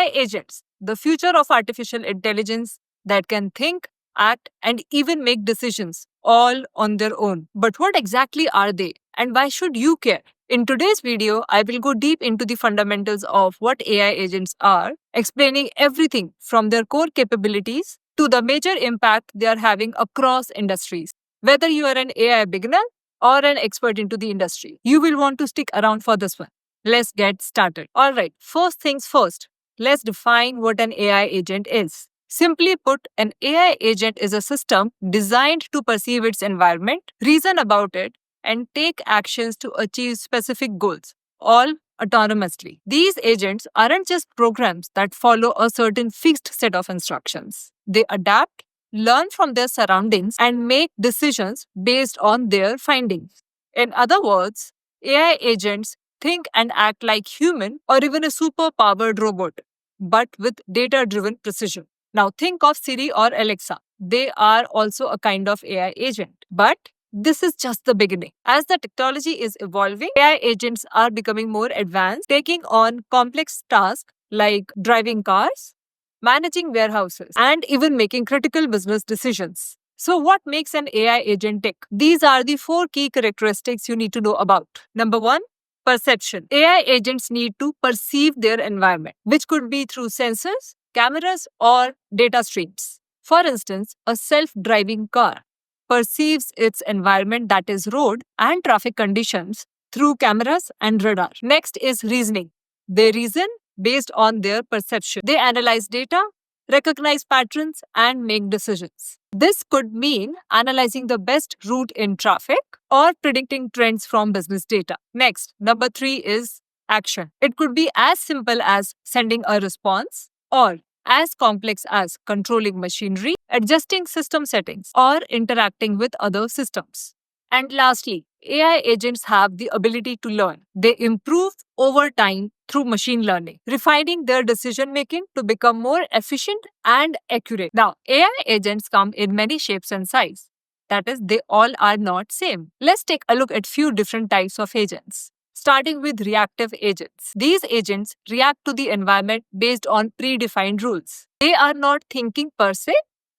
AI agents, the future of artificial intelligence that can think, act, and even make decisions all on their own. But what exactly are they, and why should you care? In today's video, I will go deep into the fundamentals of what AI agents are, explaining everything from their core capabilities to the major impact they are having across industries. Whether you are an AI beginner or an expert into the industry, you will want to stick around for this one. Let's get started. All right, first things first, let's define what an AI agent is. Simply put, an AI agent is a system designed to perceive its environment, reason about it, and take actions to achieve specific goals, all autonomously. These agents aren't just programs that follow a certain fixed set of instructions. They adapt, learn from their surroundings, and make decisions based on their findings. In other words, AI agents think and act like human or even a super powered robot, but with data driven precision. Now think of Siri or Alexa. They are also a kind of AI agent, but this is just the beginning. As the technology is evolving, AI agents are becoming more advanced, taking on complex tasks like driving cars, managing warehouses, and even making critical business decisions. So, what makes an AI agent tick? These are the 4 key characteristics you need to know about. Number 1, perception. AI agents need to perceive their environment, which could be through sensors, cameras, or data streams. For instance, a self driving car perceives its environment, that is, road and traffic conditions, through cameras and radar. Next is reasoning. They reason based on their perception. They analyze data, recognize patterns, and make decisions. This could mean analyzing the best route in traffic or predicting trends from business data. Next, number 3 is action. It could be as simple as sending a response or as complex as controlling machinery, adjusting system settings, or interacting with other systems. And lastly, AI agents have the ability to learn. They improve over time through machine learning, refining their decision making to become more efficient and accurate. Now, AI agents come in many shapes and sizes. That is, they all are not same. Let's take a look at few different types of agents. Starting with reactive agents. These agents react to the environment based on predefined rules. They are not thinking per se,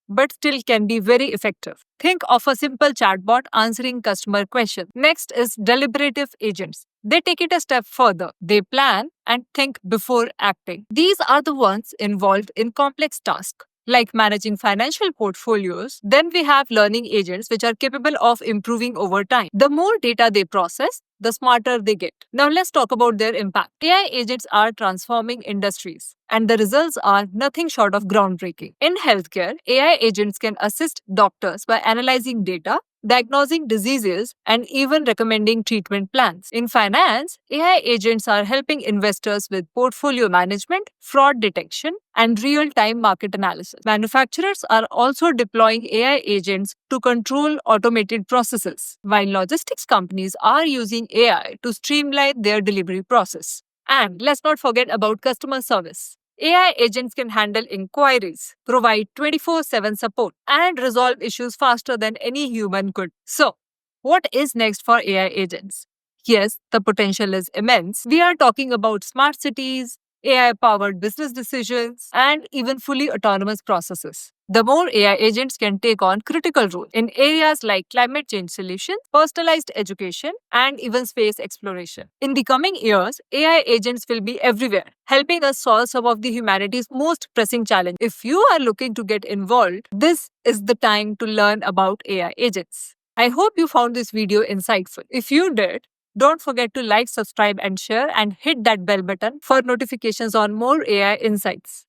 but still can be very effective. Think of a simple chatbot answering customer questions. Next is deliberative agents. They take it a step further. They plan and think before acting. These are the ones involved in complex tasks like managing financial portfolios. Then we have learning agents, which are capable of improving over time. The more data they process, the smarter they get. Now let's talk about their impact. AI agents are transforming industries, and the results are nothing short of groundbreaking. In healthcare, AI agents can assist doctors by analyzing data, diagnosing diseases, and even recommending treatment plans. In finance, AI agents are helping investors with portfolio management, fraud detection, and real-time market analysis. Manufacturers are also deploying AI agents to control automated processes, while logistics companies are using AI to streamline their delivery process. And let's not forget about customer service. AI agents can handle inquiries, provide 24/7 support, and resolve issues faster than any human could. So, what is next for AI agents? Yes, the potential is immense. We are talking about smart cities, AI powered business decisions, and even fully autonomous processes. The more AI agents can take on critical roles in areas like climate change solutions, personalized education, and even space exploration. In the coming years, AI agents will be everywhere, helping us solve some of the humanity's most pressing challenges. If you are looking to get involved, this is the time to learn about AI agents. I hope you found this video insightful. If you did, don't forget to like, subscribe, and share, and hit that bell button for notifications on more AI insights.